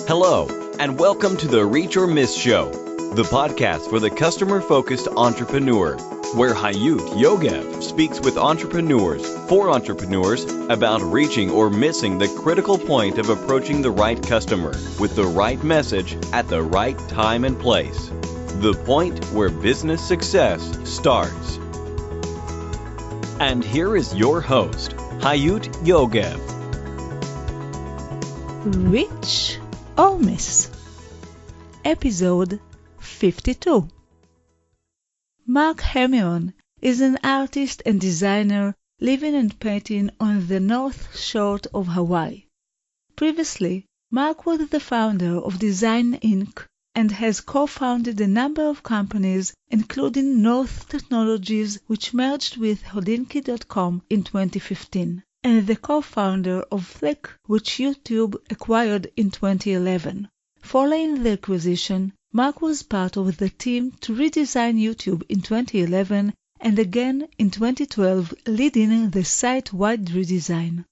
Hello, and welcome to the Reach or Miss Show, the podcast for the customer-focused entrepreneur, where Hayut Yogev speaks with entrepreneurs for entrepreneurs about reaching or missing the critical point of approaching the right customer with the right message at the right time and place. The point where business success starts. And here is your host, Hayut Yogev. Reach or Miss, Episode 52. Marc Hemeon is an artist and designer living and painting on the North Shore of Hawaii. Previously, Marc was the founder of Design Inc. and has co-founded a number of companies, including North Technologies, which merged with Hodinkee.com in 2015. And the co-founder of Fflick, which YouTube acquired in 2011. Following the acquisition, Marc was part of the team to redesign YouTube in 2011 and again in 2012, leading the site-wide redesign.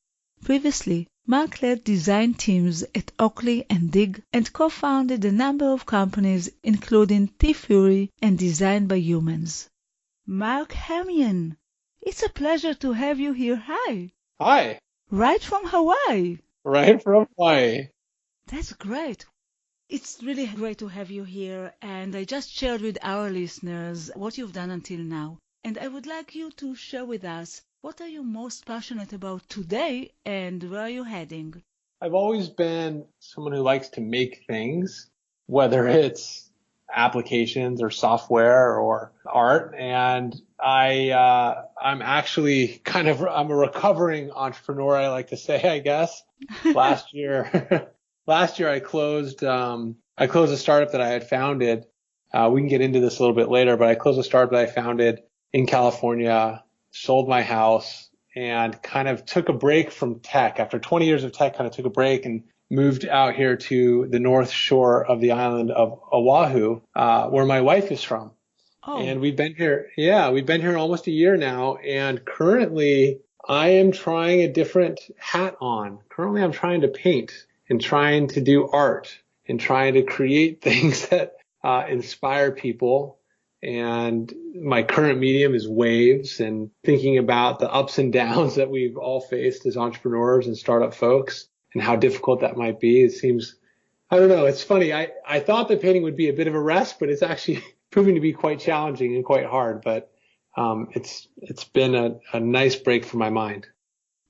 Previously, Marc led design teams at Oakley and Digg and co-founded a number of companies, including TeeFury and Design by Humans. Marc Hemeon, it's a pleasure to have you here. Hi. Hi. Right from Hawaii. Right from Hawaii. That's great. It's really great to have you here, and I just shared with our listeners what you've done until now. And I would like you to share with us, what are you most passionate about today and where are you heading? I've always been someone who likes to make things, whether it's applications or software or art. And I'm actually I'm a recovering entrepreneur, I like to say, I guess. Last year I closed a startup that I had founded. We can get into this a little bit later, but I closed a startup that I founded in California, sold my house, and kind of took a break from tech. After 20 years of tech, kind of took a break and moved out here to the North Shore of the island of Oahu, where my wife is from. Oh. And we've been here almost a year now. And currently I am trying a different hat on. Currently I'm trying to paint and trying to do art and trying to create things that inspire people. And my current medium is waves, and thinking about the ups and downs that we've all faced as entrepreneurs and startup folks and how difficult that might be. It seems, I don't know, it's funny. I thought that painting would be a bit of a rest, but it's actually proving to be quite challenging and quite hard. But it's been a nice break for my mind.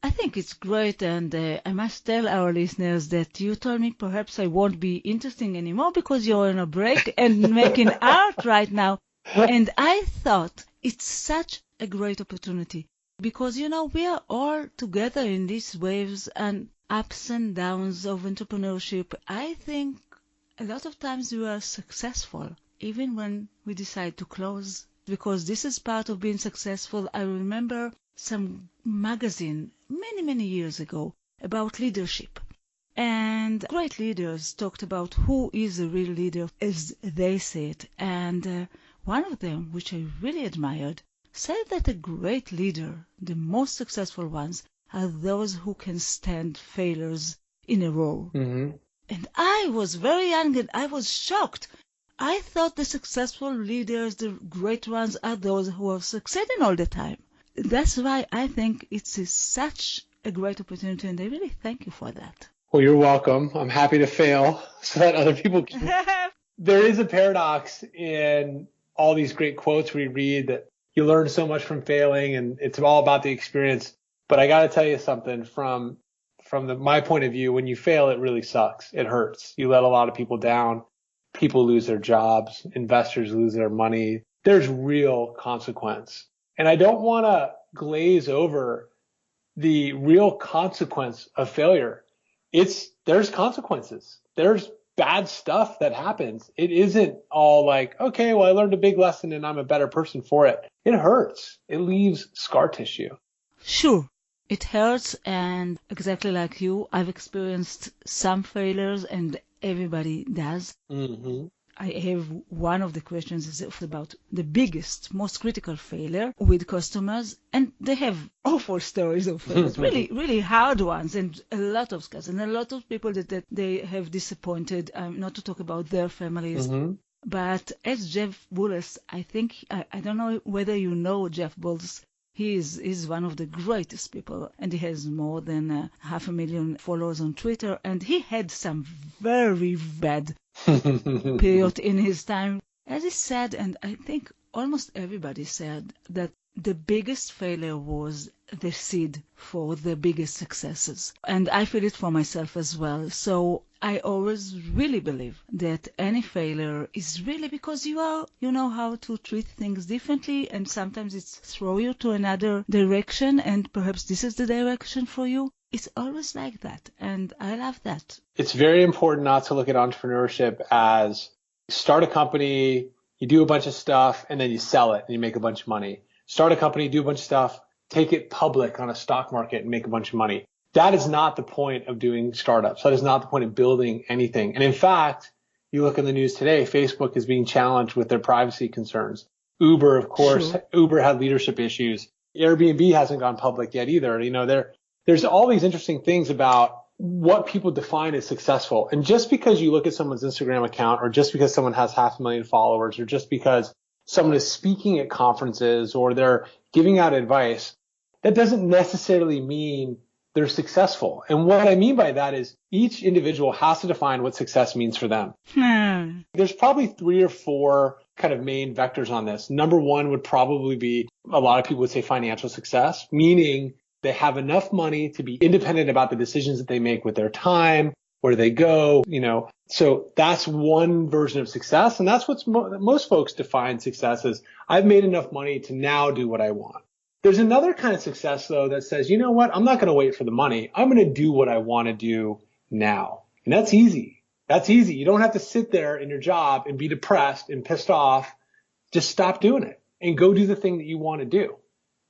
I think it's great, and I must tell our listeners that you told me perhaps I won't be interesting anymore because you're on a break and making art right now. And I thought it's such a great opportunity because, we are all together in these waves and ups and downs of entrepreneurship. I think a lot of times we are successful, even when we decide to close, because this is part of being successful. I remember some magazine many years ago about leadership. And great leaders talked about who is a real leader as they say it. And one of them, which I really admired, said that a great leader, the most successful ones, are those who can stand failures in a row. Mm-hmm. And I was very young and I was shocked. I thought the successful leaders, the great ones, are those who are succeeding all the time. That's why I think it's such a great opportunity, and I really thank you for that. Well, you're welcome. I'm happy to fail so that other people can. There is a paradox in all these great quotes we read that you learn so much from failing and it's all about the experience. But I got to tell you something from my point of view, when you fail, it really sucks. It hurts. You let a lot of people down. People lose their jobs. Investors lose their money. There's real consequence. And I don't want to glaze over the real consequence of failure. There's consequences. There's bad stuff that happens. It isn't all like, okay, well, I learned a big lesson and I'm a better person for it. It hurts. It leaves scar tissue. Sure, it hurts, and exactly like you, I've experienced some failures, and everybody does. Mm-hmm. I have one of the questions is about the biggest, most critical failure with customers, and they have awful stories of failures, really, really hard ones, and a lot of scars, and a lot of people that they have disappointed, not to talk about their families. But as Jeff Bullis, I think, I don't know whether you know Jeff Bullis. He is one of the greatest people, and he has more than 500,000 followers on Twitter, and he had some very bad period in his time. As he said, and I think almost everybody said, that the biggest failure was the seed for the biggest successes. And I feel it for myself as well. So I always really believe that any failure is really because you know how to treat things differently, and sometimes it's throw you to another direction, and perhaps this is the direction for you. It's always like that, and I love that. It's very important not to look at entrepreneurship as start a company, you do a bunch of stuff, and then you sell it and you make a bunch of money. Start a company, do a bunch of stuff, take it public on a stock market and make a bunch of money. That is not the point of doing startups. That is not the point of building anything. And in fact, you look in the news today, Facebook is being challenged with their privacy concerns. Uber, of course, sure. Uber had leadership issues. Airbnb hasn't gone public yet either. You know, there's all these interesting things about what people define as successful. And just because you look at someone's Instagram account, or just because someone has 500,000 followers, or just because someone is speaking at conferences or they're giving out advice, that doesn't necessarily mean they're successful. And what I mean by that is each individual has to define what success means for them. There's probably 3 or 4 kind of main vectors on this. Number one would probably be, a lot of people would say financial success, meaning they have enough money to be independent about the decisions that they make with their time, where they go, you know. So that's one version of success. And that's what most folks define success as. I've made enough money to now do what I want. There's another kind of success, though, that says, you know what? I'm not going to wait for the money. I'm going to do what I want to do now. And that's easy. That's easy. You don't have to sit there in your job and be depressed and pissed off. Just stop doing it and go do the thing that you want to do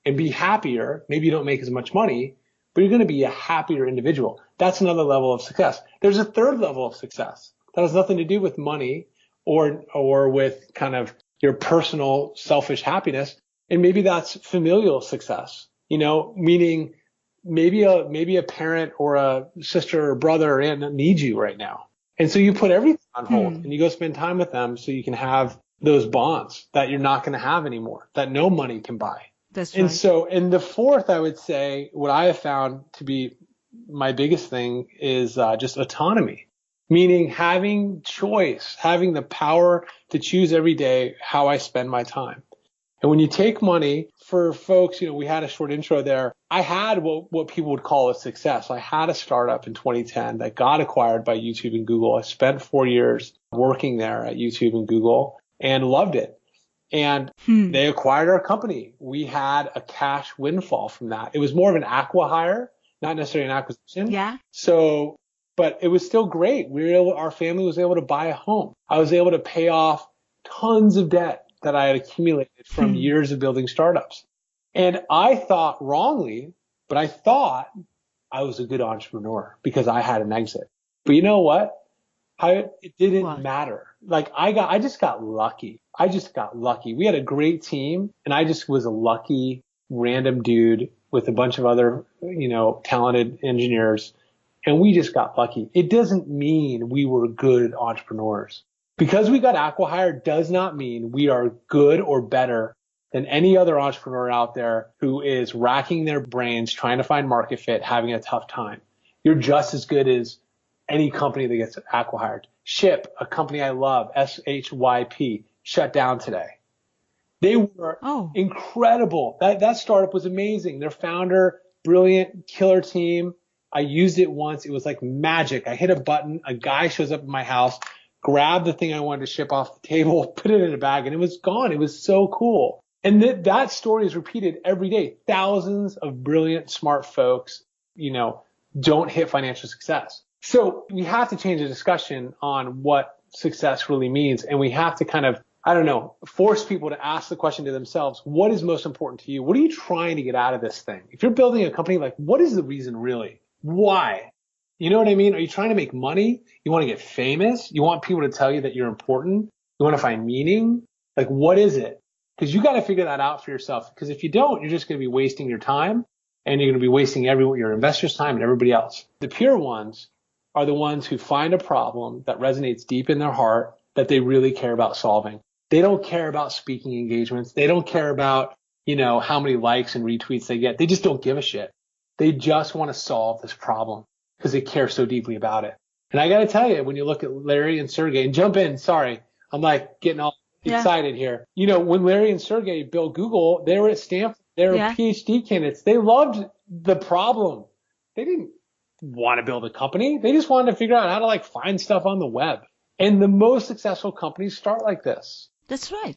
and be happier. Maybe you don't make as much money, but you're going to be a happier individual. That's another level of success. There's a third level of success that has nothing to do with money or with kind of your personal selfish happiness. And maybe that's familial success, you know, meaning maybe a parent or a sister or brother or aunt needs you right now. And so you put everything on hold and you go spend time with them so you can have those bonds that you're not going to have anymore, that no money can buy. That's right. And the fourth, I would say, what I have found to be my biggest thing is just autonomy, meaning having choice, having the power to choose every day how I spend my time. And when you take money, for folks, you know, we had a short intro there. I had what people would call a success. I had a startup in 2010 that got acquired by YouTube and Google. I spent 4 years working there at YouTube and Google and loved it. And they acquired our company. We had a cash windfall from that. It was more of an acqui-hire, not necessarily an acquisition. Yeah. So, but it was still great. Our family was able to buy a home. I was able to pay off tons of debt that I had accumulated from years of building startups. And I thought wrongly, but I thought I was a good entrepreneur because I had an exit. But you know what? It didn't matter. Like I just got lucky. We had a great team and I just was a lucky random dude with a bunch of other, you know, talented engineers. And we just got lucky. It doesn't mean we were good entrepreneurs. Because we got acqui-hired does not mean we are good or better than any other entrepreneur out there who is racking their brains trying to find market fit, having a tough time. You're just as good as any company that gets acqui-hired. Ship, a company I love, SHYP, shut down today. They were incredible. That startup was amazing. Their founder, brilliant, killer team. I used it once. It was like magic. I hit a button. A guy shows up at my house, grabbed the thing I wanted to ship off the table, put it in a bag, and it was gone. It was so cool. And that story is repeated every day. Thousands of brilliant, smart folks, you know, don't hit financial success. So we have to change the discussion on what success really means. And we have to kind of, I don't know, force people to ask the question to themselves, what is most important to you? What are you trying to get out of this thing? If you're building a company, like, what is the reason really? Why? You know what I mean? Are you trying to make money? You want to get famous? You want people to tell you that you're important? You want to find meaning? Like, what is it? Because you got to figure that out for yourself. Because if you don't, you're just going to be wasting your time, and you're going to be wasting your investors' time and everybody else. The pure ones are the ones who find a problem that resonates deep in their heart that they really care about solving. They don't care about speaking engagements. They don't care about, how many likes and retweets they get. They just don't give a shit. They just want to solve this problem because they care so deeply about it. And I got to tell you, when you look at Larry and Sergey, and jump in, sorry, I'm like getting all excited here. When Larry and Sergey built Google, they were at Stanford. They were PhD candidates. They loved the problem. They didn't want to build a company. They just wanted to figure out how to find stuff on the web. And the most successful companies start like this. That's right.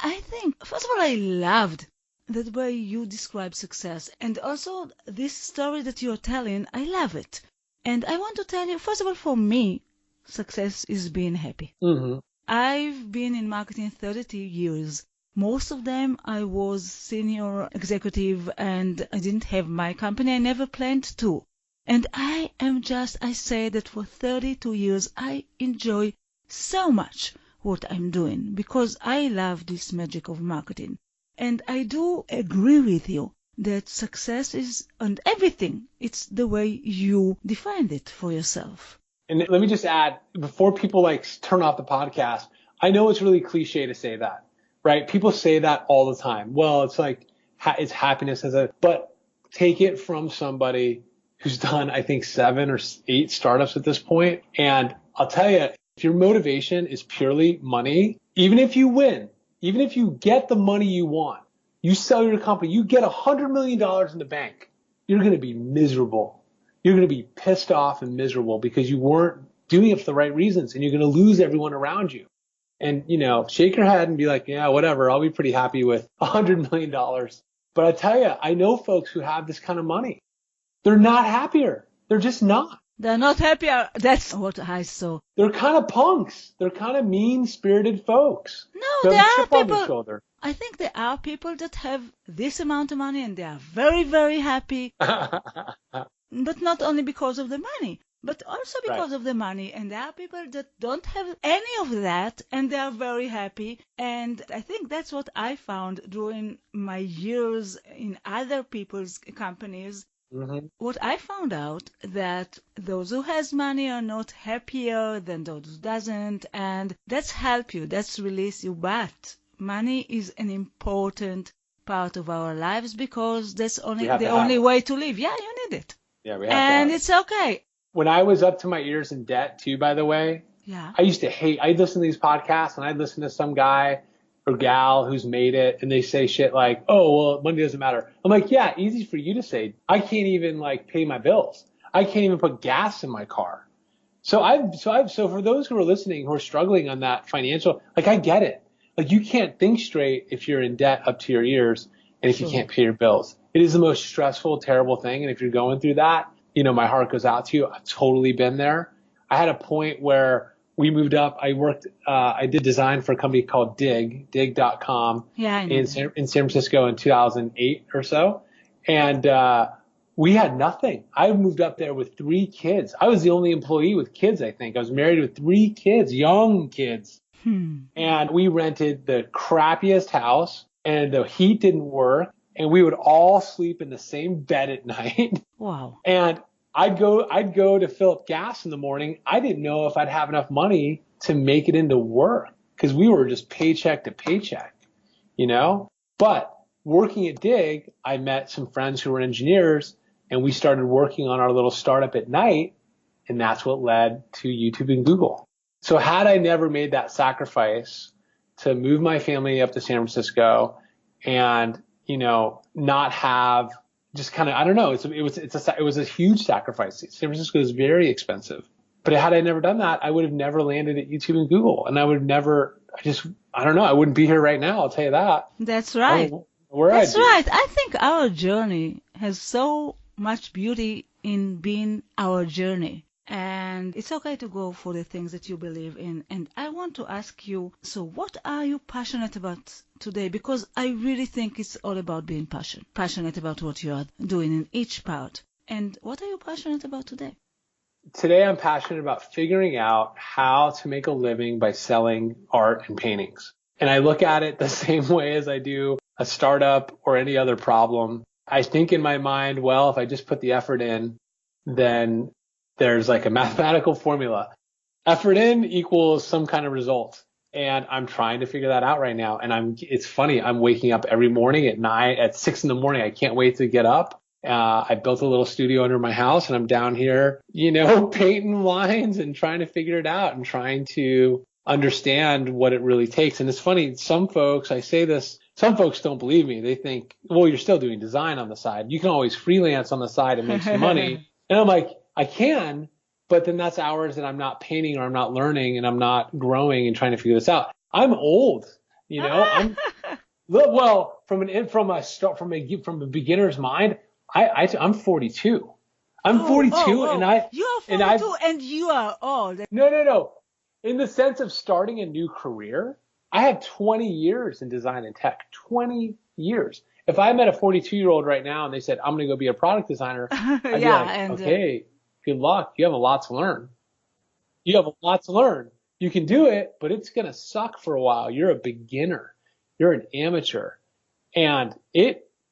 I think, first of all, I loved the way you describe success. And also this story that you're telling, I love it. And I want to tell you, first of all, for me, success is being happy. Mm-hmm. I've been in marketing 32 years. Most of them I was senior executive and I didn't have my company. I never planned to. And I say that for 32 years, I enjoy so much what I'm doing because I love this magic of marketing. And I do agree with you that success is on everything. It's the way you define it for yourself. And let me just add, before people turn off the podcast, I know it's really cliche to say that, right? People say that all the time. Well, it's it's happiness but take it from somebody who's done, I think, 7 or 8 startups at this point. And I'll tell you, if your motivation is purely money, even if you win, even if you get the money you want, you sell your company, you get $100 million in the bank, you're going to be miserable. You're going to be pissed off and miserable because you weren't doing it for the right reasons, and you're going to lose everyone around you. And, shake your head and be like, yeah, whatever, I'll be pretty happy with $100 million. But I tell you, I know folks who have this kind of money. They're not happier. They're just not. They're not happier. That's what I saw. They're kind of punks. They're kind of mean-spirited folks. No, there are people. I think there are people that have this amount of money and they are very, very happy. But not only because of the money, but also because of the money. And there are people that don't have any of that and they are very happy. And I think that's what I found during my years in other people's companies. Mm-hmm. What I found out that those who has money are not happier than those who doesn't, and that's help you, that's release you. But money is an important part of our lives because that's the only way to live. Yeah, you need it. Yeah, we have and it's okay. When I was up to my ears in debt too, by the way, I used to hate. I'd listen to these podcasts and I'd listen to some guy or gal who's made it, and they say shit like, oh, well, money doesn't matter. I'm like, yeah, easy for you to say. I can't even pay my bills. I can't even put gas in my car. So for those who are listening who are struggling on that financial, I get it. You can't think straight if you're in debt up to your ears and if you can't pay your bills. It is the most stressful, terrible thing. And if you're going through that, my heart goes out to you. I've totally been there. I had a point where we moved up. I did design for a company called Digg, digg.com in San Francisco in 2008 or so. And we had nothing. I moved up there with 3 kids. I was the only employee with kids, I think. I was married with 3 kids, young kids. And we rented the crappiest house, and the heat didn't work. And we would all sleep in the same bed at night. Wow. And I'd go to fill up gas in the morning. I didn't know if I'd have enough money to make it into work because we were just paycheck to paycheck, But working at Digg, I met some friends who were engineers, and we started working on our little startup at night, and that's what led to YouTube and Google. So had I never made that sacrifice to move my family up to San Francisco and, not have just kind of, I don't know, it was a huge sacrifice. San Francisco is very expensive. But had I never done that, I would have never landed at YouTube and Google. And I would have never, I don't know, I wouldn't be here right now, I'll tell you that. That's right. That's right. I think our journey has so much beauty in being our journey. And it's okay to go for the things that you believe in. And I want to ask you, so what are you passionate about today? Because I really think it's all about being passionate about what you are doing in each part. And what are you passionate about today? today I'm passionate about figuring out how to make a living by selling art and paintings. And I look at it the same way as I do a startup or any other problem. I think in my mind, well, if I just put the effort in, then there's like a mathematical formula. Effort in equals some kind of result. And I'm trying to figure that out right now. And it's funny. I'm waking up every morning at 6 a.m. I can't wait to get up. I built a little studio under my house and I'm down here, painting lines and trying to figure it out and trying to understand what it really takes. And it's funny. Some folks don't believe me. They think, well, you're still doing design on the side. You can always freelance on the side and make some money. And I'm like, I can, but then that's hours that I'm not painting or I'm not learning and I'm not growing and trying to figure this out. I'm old, well, from a beginner's mind, I'm 42. I'm 42 and you're 42 and you are old. No. In the sense of starting a new career, I have 20 years in design and tech, 20 years. If I met a 42-year-old right now and they said, I'm going to go be a product designer, I'd be like, okay, good luck. You have a lot to learn. You can do it, but it's going to suck for a while. You're a beginner. You're an amateur. And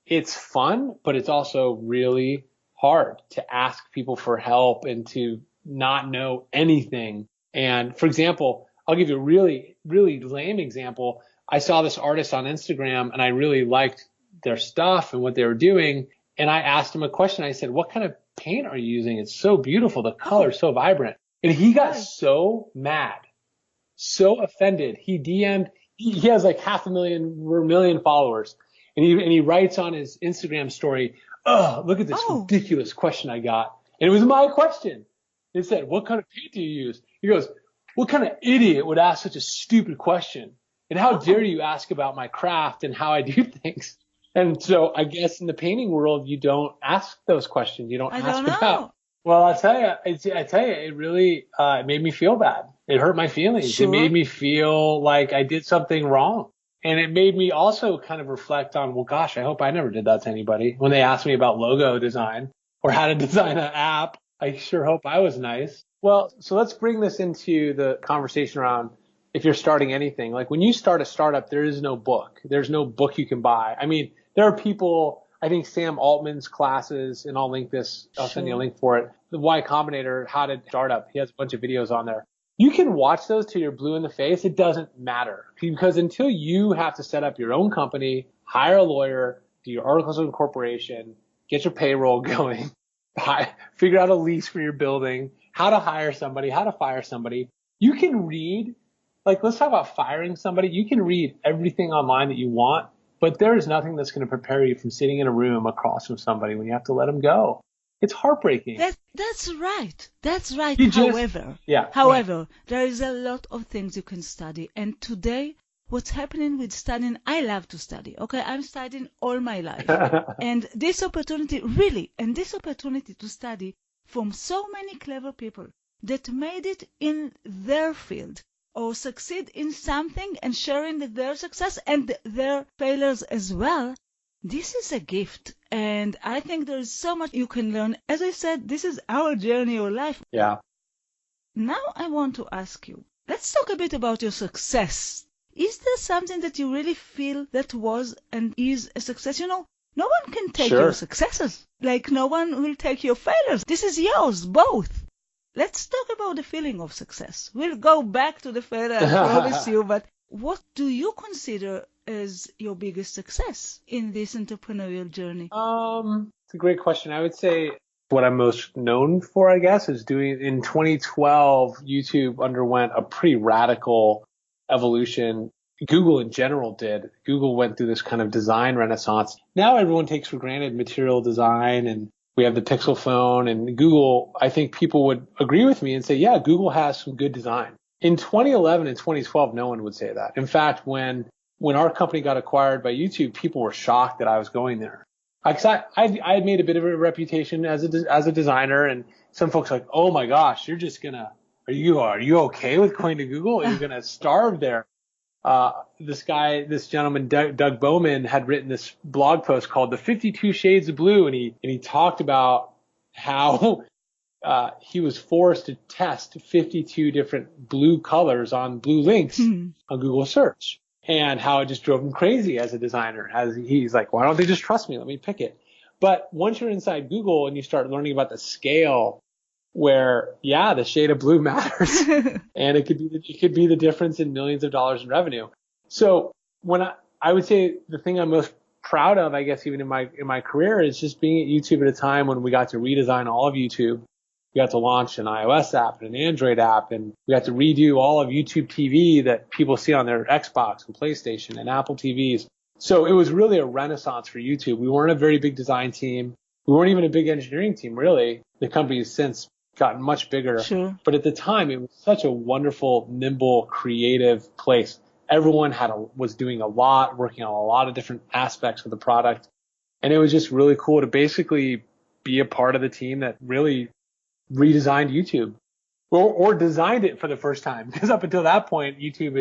it's fun, but it's also really hard to ask people for help and to not know anything. And for example, I'll give you a really, really lame example. I saw this artist on Instagram and I really liked their stuff and what they were doing. And I asked him a question. I said, what kind of paint are you using? It's so beautiful. The color's so vibrant. And he got so mad, so offended. He DM'd, he has like 500,000 followers. And he writes on his Instagram story, oh, look at this ridiculous question I got. And it was my question. It said, what kind of paint do you use? He goes, what kind of idiot would ask such a stupid question? And how dare you ask about my craft and how I do things? And so I guess in the painting world, you don't ask those questions. You don't ask about. Well, I tell you, it really it made me feel bad. It hurt my feelings. Sure. It made me feel like I did something wrong. And it made me also kind of reflect on, well, gosh, I hope I never did that to anybody. When they asked me about logo design or how to design an app, I sure hope I was nice. Well, so let's bring this into the conversation around if you're starting anything. Like when you start a startup, there is no book. There's no book you can buy. I mean, there are people, I think Sam Altman's classes, and I'll link this, I'll send you a link for it. The Y Combinator, how to start up. He has a bunch of videos on there. You can watch those till you're blue in the face. It doesn't matter because until you have to set up your own company, hire a lawyer, do your articles of incorporation, get your payroll going, figure out a lease for your building, how to hire somebody, how to fire somebody. You can read, like let's talk about firing somebody. You can read everything online that you want, but there is nothing that's going to prepare you from sitting in a room across from somebody when you have to let them go. It's heartbreaking. That's right. That's right. However, there is a lot of things you can study. And today, what's happening with studying, I love to study. Okay, I'm studying all my life. And this opportunity to study from so many clever people that made it in their field or succeed in something and sharing their success and their failures as well. This is a gift, and I think there is so much you can learn. As I said, this is our journey or life. Yeah. Now I want to ask you, let's talk a bit about your success. Is there something that you really feel that was and is a success? You know, no one can take your successes, like no one will take your failures. This is yours, both. Let's talk about the feeling of success. We'll go back to the failure, I promise you, but what do you consider as your biggest success in this entrepreneurial journey? It's a great question. I would say what I'm most known for, I guess, is doing in 2012, YouTube underwent a pretty radical evolution. Google in general did. Google went through this kind of design renaissance. Now everyone takes for granted material design and we have the Pixel phone and Google. I think people would agree with me and say, yeah, Google has some good design. In 2011 and 2012, no one would say that. In fact, when our company got acquired by YouTube, people were shocked that I was going there. I had made a bit of a reputation as a designer, and some folks were like, oh my gosh, you're just gonna, are you okay with going to Google? Are you gonna starve there? This gentleman, Doug Bowman, had written this blog post called The 52 Shades of Blue, and he talked about how he was forced to test 52 different blue colors on blue links on Google search, and how it just drove him crazy as a designer. As he's like, why don't they just trust me? Let me pick it. But once you're inside Google and you start learning about the scale where, yeah, the shade of blue matters and it could be the difference in millions of dollars in revenue. So when I would say the thing I'm most proud of, I guess, even in my career, is just being at YouTube at a time when we got to redesign all of YouTube. We got to launch an iOS app and an Android app, and we got to redo all of YouTube TV that people see on their Xbox and PlayStation and Apple TVs. So it was really a renaissance for YouTube. We weren't a very big design team. We weren't even a big engineering team, really. The company has since gotten much bigger. Sure. But at the time, it was such a wonderful, nimble, creative place. Everyone was doing a lot, working on a lot of different aspects of the product. And it was just really cool to basically be a part of the team that really redesigned YouTube or designed it for the first time. Because up until that point, YouTube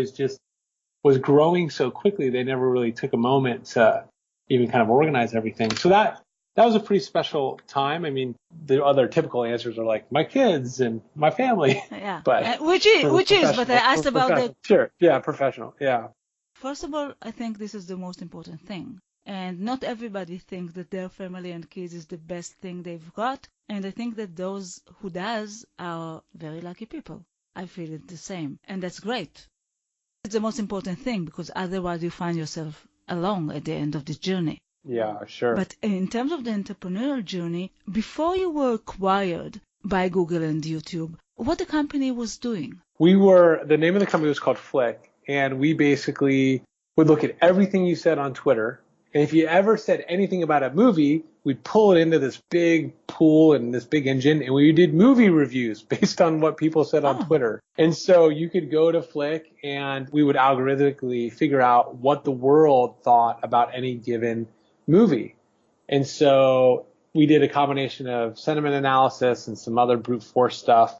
was growing so quickly, they never really took a moment to even kind of organize everything. So that was a pretty special time. I mean, the other typical answers are like my kids and my family. Yeah. But which is, but I asked about the... Sure. Yeah. Professional. Yeah. First of all, I think this is the most important thing. And not everybody thinks that their family and kids is the best thing they've got. And I think that those who does are very lucky people. I feel it the same. And that's great. It's the most important thing, because otherwise you find yourself alone at the end of the journey. Yeah, sure. But in terms of the entrepreneurial journey, before you were acquired by Google and YouTube, what the company was doing? The name of the company was called Fflick, and we basically would look at everything you said on Twitter. And if you ever said anything about a movie, we'd pull it into this big pool and this big engine, and we did movie reviews based on what people said on Twitter. And so you could go to Fflick, and we would algorithmically figure out what the world thought about any given movie. And so we did a combination of sentiment analysis and some other brute force stuff.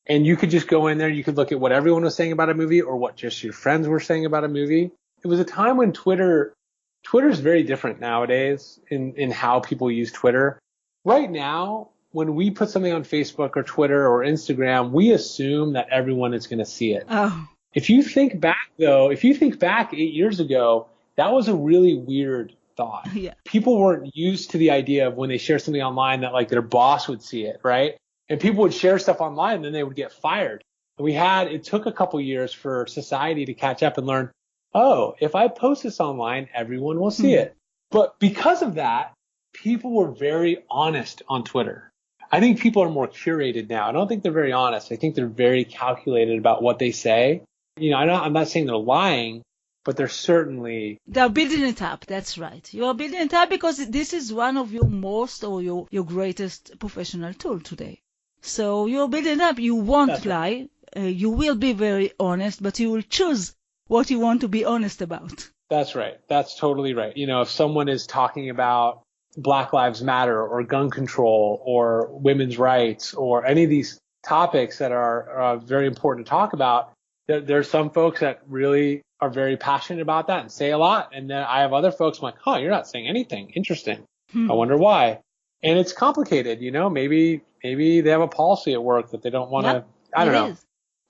And you could just go in there, you could look at what everyone was saying about a movie or what just your friends were saying about a movie. It was a time when Twitter's very different nowadays in how people use Twitter. Right now, when we put something on Facebook or Twitter or Instagram, we assume that everyone is going to see it. Oh. If you think back 8 years ago, that was a really weird thought. Yeah. People weren't used to the idea of when they share something online that like their boss would see it, right? And people would share stuff online and then they would get fired. And it took a couple years for society to catch up and learn, oh, if I post this online, everyone will see it. But because of that, people were very honest on Twitter. I think people are more curated now. I don't think they're very honest. I think they're very calculated about what they say. You know, I'm not saying they're lying, but they're building it up. That's right. You are building it up because this is one of your most or your greatest professional tool today. So you're building it up. You won't lie. You will be very honest, but you will choose what you want to be honest about. That's right. That's totally right. You know, if someone is talking about Black Lives Matter or gun control or women's rights or any of these topics that are very important to talk about, there's some folks that really are very passionate about that and say a lot. And then I have other folks I'm like, you're not saying anything. Interesting. I wonder why. And it's complicated, you know, maybe they have a policy at work that they don't want to, I don't know.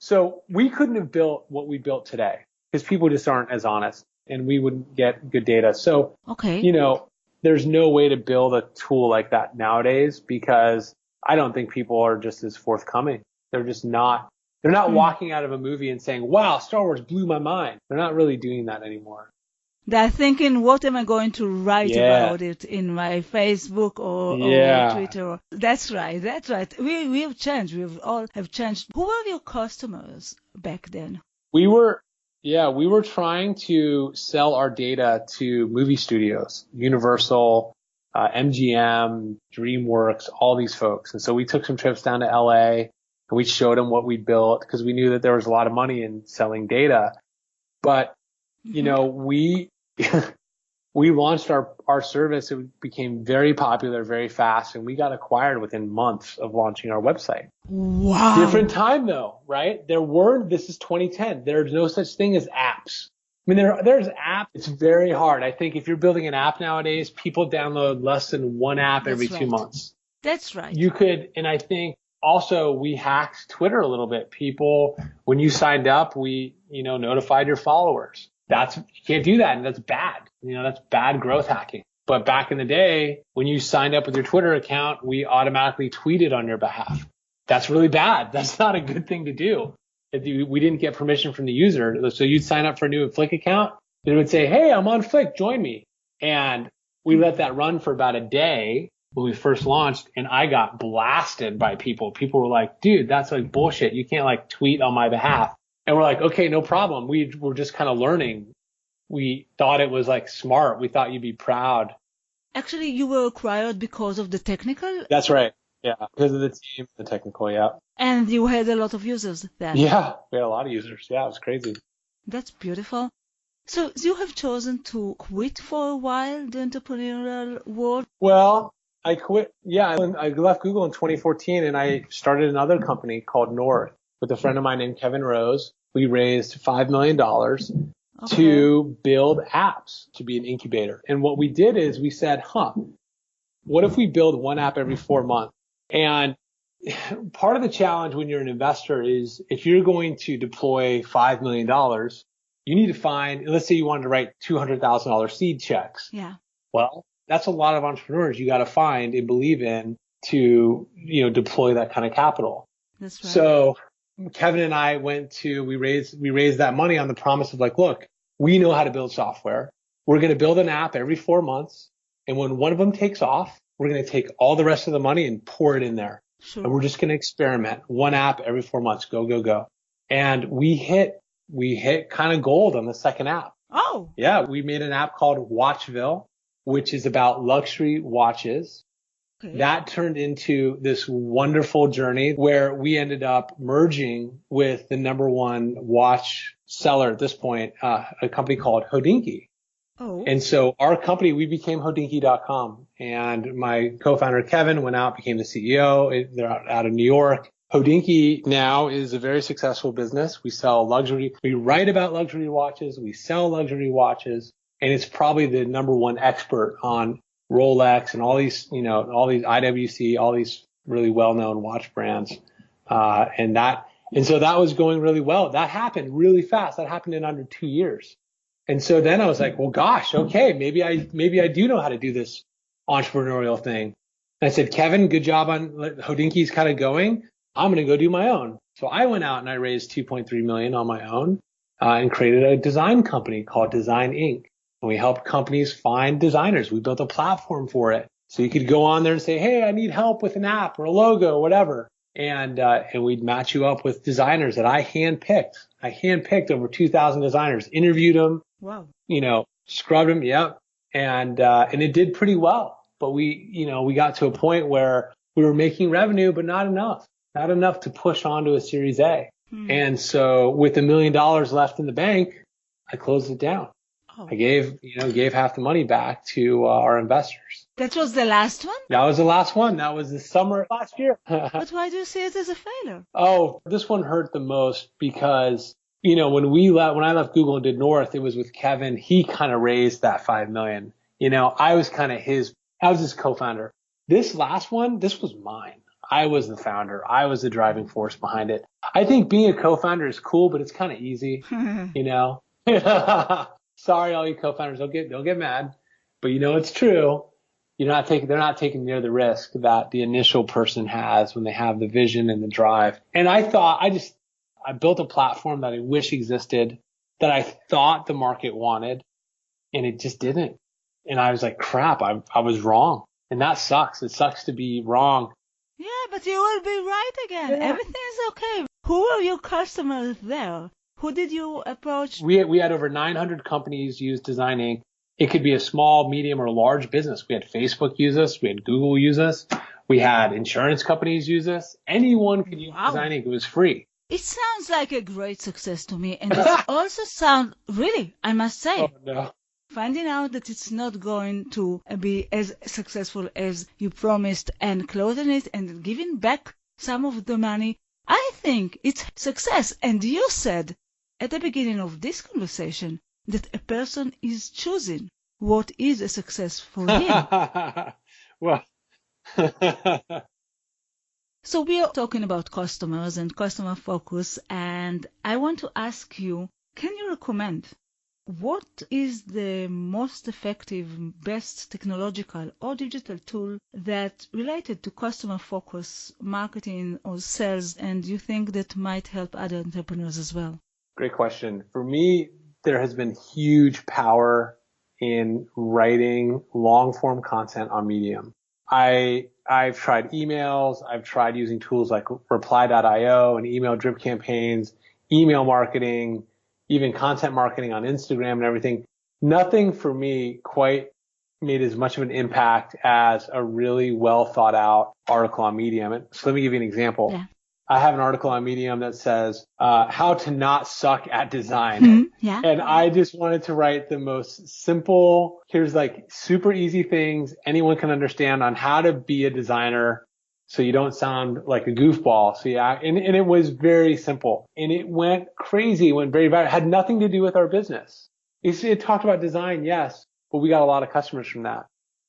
So we couldn't have built what we built today because people just aren't as honest and we wouldn't get good data. So, you know, there's no way to build a tool like that nowadays because I don't think people are just as forthcoming. They're just not. They're not walking out of a movie and saying, wow, Star Wars blew my mind. They're not really doing that anymore. They're thinking, what am I going to write about it in my Facebook or Twitter? That's right. That's right. We have changed. We all have changed. Who were your customers back then? We were trying to sell our data to movie studios, Universal, MGM, DreamWorks, all these folks. And so we took some trips down to LA. And we showed them what we built because we knew that there was a lot of money in selling data. But, you know, we launched our service. It became very popular very fast. And we got acquired within months of launching our website. Wow. Different time, though, right? This is 2010. There's no such thing as apps. I mean, there's apps. It's very hard. I think if you're building an app nowadays, people download less than one app every 2 months. That's right. You could, and I think also we hacked Twitter a little bit. People, when you signed up, we, notified your followers. You can't do that. And that's bad. That's bad growth hacking. But back in the day, when you signed up with your Twitter account, we automatically tweeted on your behalf. That's really bad. That's not a good thing to do. We didn't get permission from the user. So you'd sign up for a new Fflick account. It would say, hey, I'm on Fflick, join me. And we let that run for about a day when we first launched, and I got blasted by people. People were like, dude, that's like bullshit. You can't like tweet on my behalf. And we're like, okay, no problem. We were just kind of learning. We thought it was like smart. We thought you'd be proud. Actually, you were acquired because of the technical? That's right. Yeah, because of the team, the technical, yeah. And you had a lot of users then? Yeah, we had a lot of users. Yeah, it was crazy. That's beautiful. So you have chosen to quit for a while, the entrepreneurial world? Well, I quit. Yeah, I left Google in 2014 and I started another company called North with a friend of mine named Kevin Rose. We raised $5 million to build apps, to be an incubator. And what we did is we said, what if we build one app every 4 months? And part of the challenge when you're an investor is if you're going to deploy $5 million, you need to find, let's say you wanted to write $200,000 seed checks. Yeah. Well, that's a lot of entrepreneurs you got to find and believe in to, deploy that kind of capital. That's right. So Kevin and I we raised that money on the promise of like, look, we know how to build software. We're going to build an app every 4 months. And when one of them takes off, we're going to take all the rest of the money and pour it in there. Sure. And we're just going to experiment. One app every 4 months. Go, go, go. And we hit kind of gold on the second app. Oh. Yeah. We made an app called Watchville, which is about luxury watches. Okay. That turned into this wonderful journey where we ended up merging with the number one watch seller at this point, a company called Hodinkee. Oh. And so our company, we became Hodinkee.com. And my co-founder, Kevin, went out, became the CEO. They're out of New York. Hodinkee now is a very successful business. We sell luxury. We write about luxury watches. We sell luxury watches. And it's probably the number one expert on Rolex and all these IWC, all these really well-known watch brands. And so that was going really well. That happened really fast. That happened in under 2 years. And so then I was like, well, gosh, okay, maybe I do know how to do this entrepreneurial thing. And I said, Kevin, good job on Hodinkee's kind of going. I'm going to go do my own. So I went out and I raised $2.3 million on my own and created a design company called Design Inc. And we helped companies find designers. We built a platform for it. So you could go on there and say, hey, I need help with an app or a logo or whatever. And we'd match you up with designers that I handpicked. I handpicked over 2,000 designers, interviewed them. Wow. Scrubbed them. Yep. And it did pretty well. But we got to a point where we were making revenue, but not enough to push on to a Series A. And so with $1 million left in the bank, I closed it down. Oh. I gave half the money back to our investors. That was the last one? That was the last one. That was the summer of last year. But why do you see it as a failure? Oh, this one hurt the most because, when I left Google and did North, it was with Kevin. He kind of raised that $5 million. I was his co-founder. This last one, this was mine. I was the founder. I was the driving force behind it. I think being a co-founder is cool, but it's kind of easy, Sorry, all you co-founders, they'll get mad, but it's true. They're not taking near the risk that the initial person has when they have the vision and the drive. And I thought, I built a platform that I wish existed, that I thought the market wanted, and it just didn't. And I was like, crap, I was wrong. And that sucks. It sucks to be wrong. Yeah, but you will be right again. Yeah. Everything is okay. Who are your customers there? Who did you approach? We had over 900 companies use Design Inc. It could be a small, medium, or large business. We had Facebook use us. We had Google use us. We had insurance companies use us. Anyone could use Design Inc. It was free. It sounds like a great success to me. And it also sounds, really, I must say, finding out that it's not going to be as successful as you promised and closing it and giving back some of the money, I think it's success. And you said at the beginning of this conversation that a person is choosing what is a success for him. Well, So we are talking about customers and customer focus, and I want to ask you, can you recommend what is the most effective, best technological or digital tool that related to customer focus, marketing or sales, and you think that might help other entrepreneurs as well? Great question. For me, there has been huge power in writing long form content on Medium. I've tried emails. I've tried using tools like reply.io and email drip campaigns, email marketing, even content marketing on Instagram and everything. Nothing for me quite made as much of an impact as a really well thought out article on Medium. So let me give you an example. Yeah. I have an article on Medium that says, how to not suck at design. Yeah. And I just wanted to write the most simple, here's like super easy things anyone can understand on how to be a designer so you don't sound like a goofball. So yeah, and it was very simple and it went crazy, it went very viral. It had nothing to do with our business. It talked about design, yes, but we got a lot of customers from that.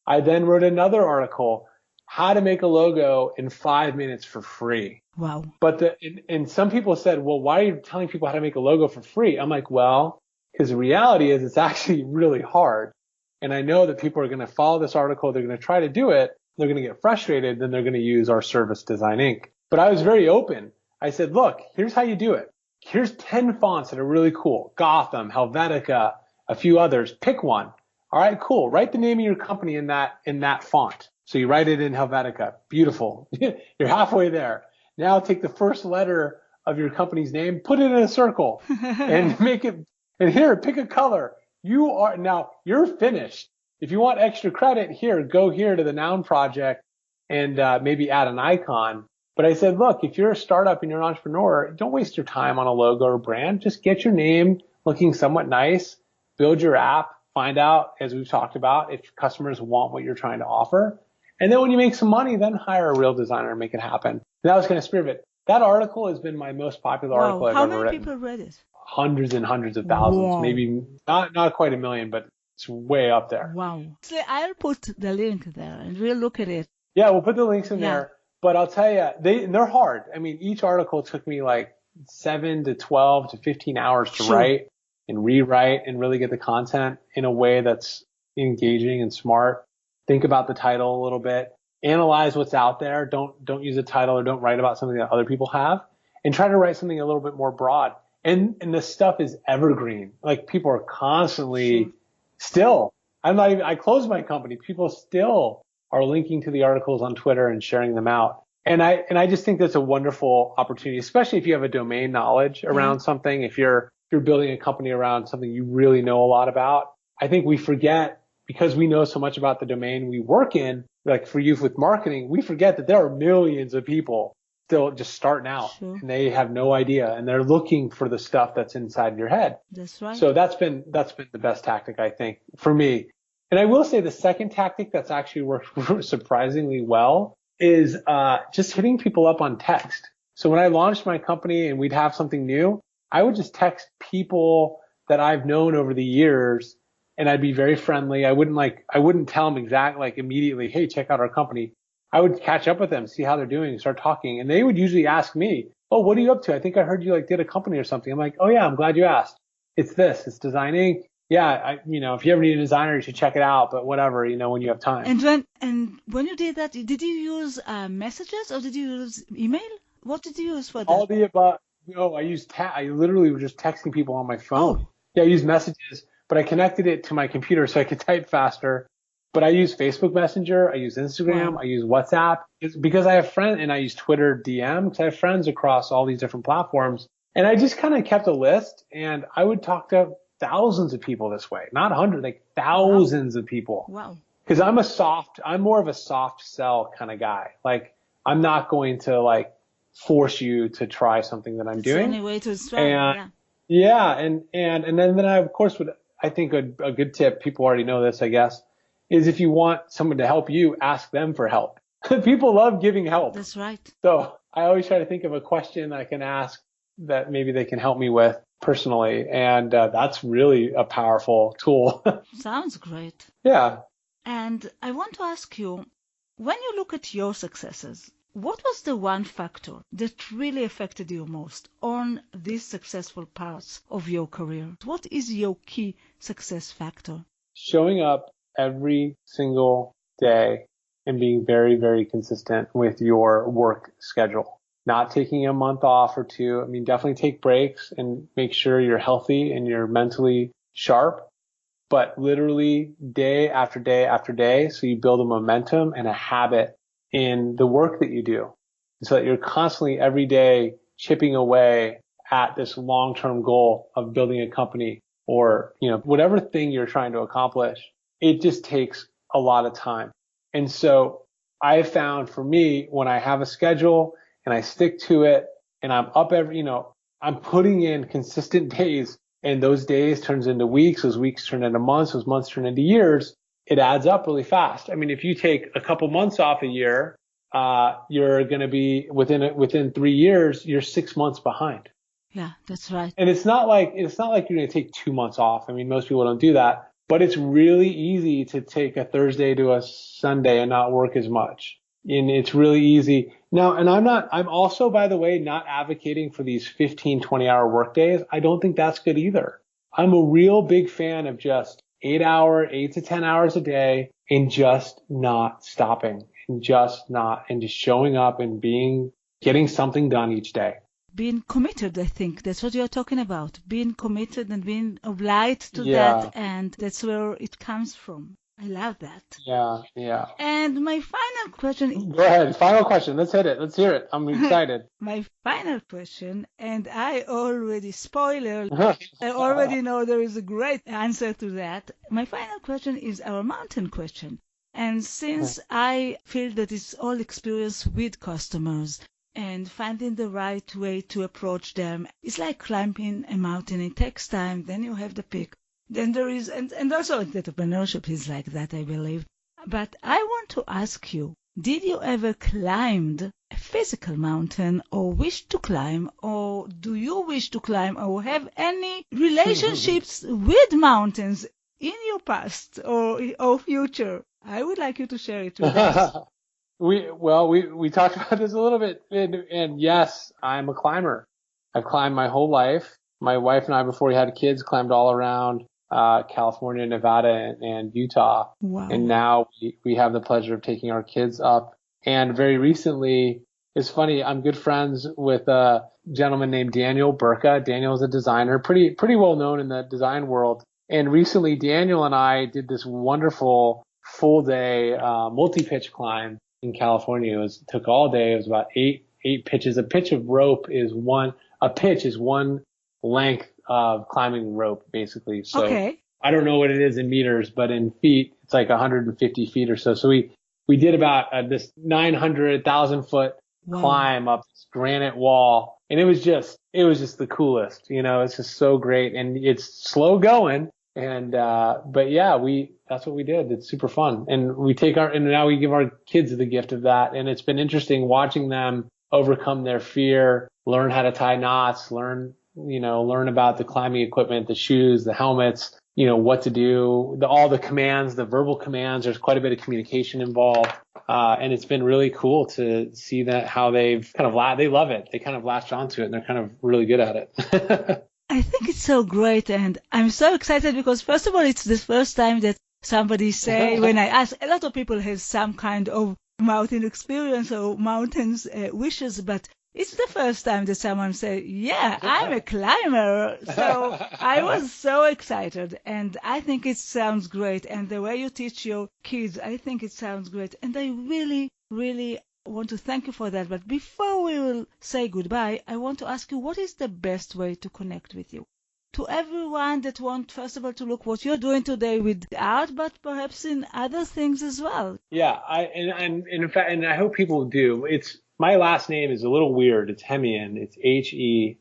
I then wrote another article, how to make a logo in 5 minutes for free. Wow. But and some people said, well, why are you telling people how to make a logo for free? I'm like, well, because the reality is it's actually really hard. And I know that people are going to follow this article. They're going to try to do it. They're going to get frustrated. Then they're going to use our service, Design Inc. But I was very open. I said, look, here's how you do it. Here's 10 fonts that are really cool. Gotham, Helvetica, a few others. Pick one. All right, cool. Write the name of your company in that font. So you write it in Helvetica. Beautiful. You're halfway there. Now take the first letter of your company's name, put it in a circle and make it, and here, pick a color. You're finished. If you want extra credit, go here to the Noun Project and maybe add an icon. But I said, look, if you're a startup and you're an entrepreneur, don't waste your time on a logo or brand. Just get your name looking somewhat nice, build your app, find out, as we've talked about, if customers want what you're trying to offer. And then when you make some money, then hire a real designer and make it happen. And that was kind of spirit of it. That article has been my most popular article I've ever written. How many people read it? Hundreds and hundreds of thousands, Wow. Maybe not quite a million, but it's way up there. Wow. So I'll put the link there and we'll look at it. Yeah, we'll put the links in there. But I'll tell you, they're hard. I mean, each article took me like 7 to 12 to 15 hours to write and rewrite and really get the content in a way that's engaging and smart. Think about the title a little bit. Analyze what's out there. Don't use a title or don't write about something that other people have, and try to write something a little bit more broad. And this stuff is evergreen. Like people are constantly still. I closed my company. People still are linking to the articles on Twitter and sharing them out. And I just think that's a wonderful opportunity, especially if you have a domain knowledge around something. If you're building a company around something you really know a lot about. I think we forget, because we know so much about the domain we work in, like for you with marketing, we forget that there are millions of people still just starting out and they have no idea and they're looking for the stuff that's inside your head. That's right. So that's been the best tactic, I think, for me. And I will say the second tactic that's actually worked surprisingly well is just hitting people up on text. So when I launched my company and we'd have something new, I would just text people that I've known over the years. And I'd be very friendly. I wouldn't tell them immediately, hey, check out our company. I would catch up with them, see how they're doing, start talking. And they would usually ask me, oh, what are you up to? I think I heard you did a company or something. I'm like, oh yeah, I'm glad you asked. It's Design Inc. Yeah, if you ever need a designer, you should check it out, but whatever, when you have time. And when you did that, did you use messages or did you use email? What did you use for that? All the above. No, I literally was just texting people on my phone. Yeah, I used messages. But I connected it to my computer so I could type faster. But I use Facebook Messenger, I use Instagram, I use WhatsApp. It's because I have friends, and I use Twitter DM because I have friends across all these different platforms. And I just kind of kept a list, and I would talk to thousands of people this way. Not hundreds, thousands of people. Wow. Because I'm more of a soft sell kind of guy. Like, I'm not going to force you to try something that I'm doing. It's the only way to try. And then I, of course, I think a good tip, people already know this, I guess, is if you want someone to help you, ask them for help. People love giving help. That's right. So I always try to think of a question I can ask that maybe they can help me with personally. And that's really a powerful tool. Sounds great. Yeah. And I want to ask you, when you look at your successes, What was the one factor that really affected you most on these successful parts of your career? What is your key success factor? Showing up every single day and being very, very consistent with your work schedule. Not taking a month off or two. I mean, definitely take breaks and make sure you're healthy and you're mentally sharp, but literally day after day after day. So you build a momentum and a habit in the work that you do, so that you're constantly every day chipping away at this long-term goal of building a company or, whatever thing you're trying to accomplish. It just takes a lot of time. And so I found for me, when I have a schedule and I stick to it and I'm up I'm putting in consistent days, and those days turns into weeks, those weeks turn into months, those months turn into years. It adds up really fast. I mean, if you take a couple months off a year, you're going to be within 3 years, you're 6 months behind. Yeah, that's right. And it's not like you're going to take 2 months off. I mean, most people don't do that, but it's really easy to take a Thursday to a Sunday and not work as much. And it's really easy. Now, and I'm also, by the way, not advocating for these 15, 20-hour work days. I don't think that's good either. I'm a real big fan of just 8 to 10 hours a day and just not stopping and just showing up and getting something done each day. Being committed, I think that's what you're talking about. Being committed and being obliged to that. And that's where it comes from. I love that. Yeah. And my final question. Go ahead. Final question. Let's hit it. Let's hear it. I'm excited. My final question, and I already spoiled. I already know there is a great answer to that. My final question is our mountain question. And since I feel that it's all experience with customers and finding the right way to approach them, it's like climbing a mountain. It takes time. Then you have the peak. Then there is, and also entrepreneurship is like that, I believe. But I want to ask you, did you ever climb a physical mountain or wish to climb, or do you wish to climb or have any relationships with mountains in your past or future? I would like you to share it with us. We talked about this a little bit, and yes, I'm a climber. I've climbed my whole life. My wife and I, before we had kids, climbed all around California, Nevada, and Utah. Wow. And now we have the pleasure of taking our kids up. And very recently, it's funny, I'm good friends with a gentleman named Daniel Burka. Daniel's a designer, pretty well known in the design world. And recently, Daniel and I did this wonderful full day multi-pitch climb in California. It took all day. It was about eight pitches. A pitch of rope is one length of climbing rope, basically. So okay. I don't know what it is in meters, but in feet, it's like 150 feet or so. So we did about this 900,000 foot climb up this granite wall. And it was just the coolest, it's just so great. And it's slow going. And, but yeah, that's what we did. It's super fun. And and now we give our kids the gift of that. And it's been interesting watching them overcome their fear, learn how to tie knots, learn about the climbing equipment, the shoes, the helmets, what to do, all the commands, the verbal commands. There's quite a bit of communication involved. And it's been really cool to see that how they've they love it. They kind of latched onto it and they're kind of really good at it. I think it's so great, and I'm so excited because, first of all, it's the first time that somebody say, when I ask, a lot of people have some kind of mountain experience or mountains wishes, but it's the first time that someone say, yeah, I'm a climber. So I was so excited, and I think it sounds great. And the way you teach your kids, I think it sounds great. And I really, really want to thank you for that. But before we will say goodbye, I want to ask you, what is the best way to connect with you? To everyone that want, first of all, to look what you're doing today with art, but perhaps in other things as well. Yeah, in fact, I hope people do. My last name is a little weird. It's Hemeon. It's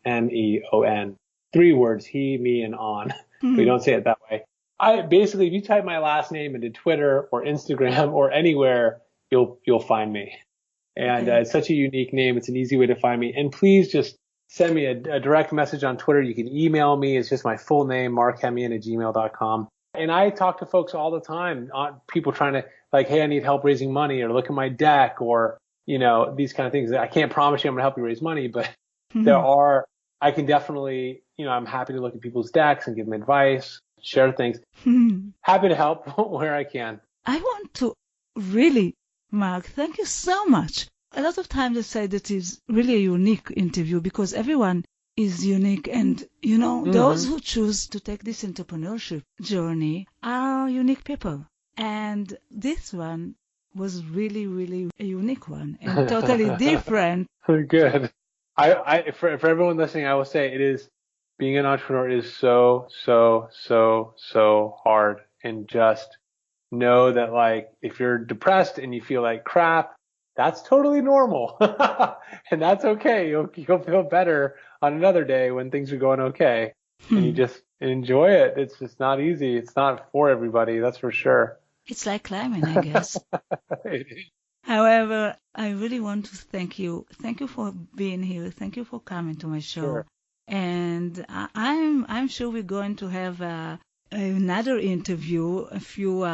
Hemeon. 3 words, he, me, and on. We don't say it that way. Basically, if you type my last name into Twitter or Instagram or anywhere, you'll find me. And it's such a unique name. It's an easy way to find me. And please just send me a direct message on Twitter. You can email me. It's just my full name, marchemeon@gmail.com. And I talk to folks all the time, people trying to hey, I need help raising money, or look at my deck, or these kind of things. I can't promise you I'm going to help you raise money, but I can definitely, I'm happy to look at people's decks and give them advice, share things. Happy to help where I can. I want to really, Marc, thank you so much. A lot of times I say that it's really a unique interview because everyone is unique, and those who choose to take this entrepreneurship journey are unique people. And this one was really, really a unique one and totally different. Good. For everyone listening, I will say being an entrepreneur is so, so, so, so hard. And just know that, like, if you're depressed and you feel like crap, that's totally normal. And that's okay. You'll feel better on another day when things are going okay. And you just enjoy it. It's just not easy. It's not for everybody. That's for sure. It's like climbing, I guess. However, I really want to thank you. Thank you for being here. Thank you for coming to my show. Sure. And I'm sure we're going to have another interview a few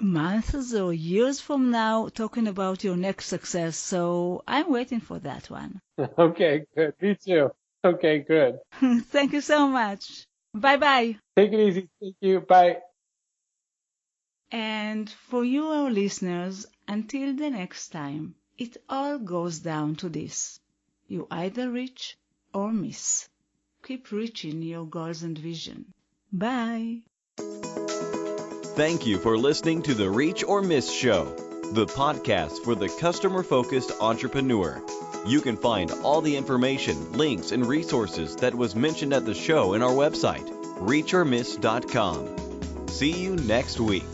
months or years from now, talking about your next success. So I'm waiting for that one. Okay, good. Me too. Okay, good. Thank you so much. Bye-bye. Take it easy. Thank you. Bye. And for you, our listeners, until the next time, it all goes down to this. You either reach or miss. Keep reaching your goals and vision. Bye. Thank you for listening to the Reach or Miss Show, the podcast for the customer-focused entrepreneur. You can find all the information, links, and resources that was mentioned at the show in our website, reachormiss.com. See you next week.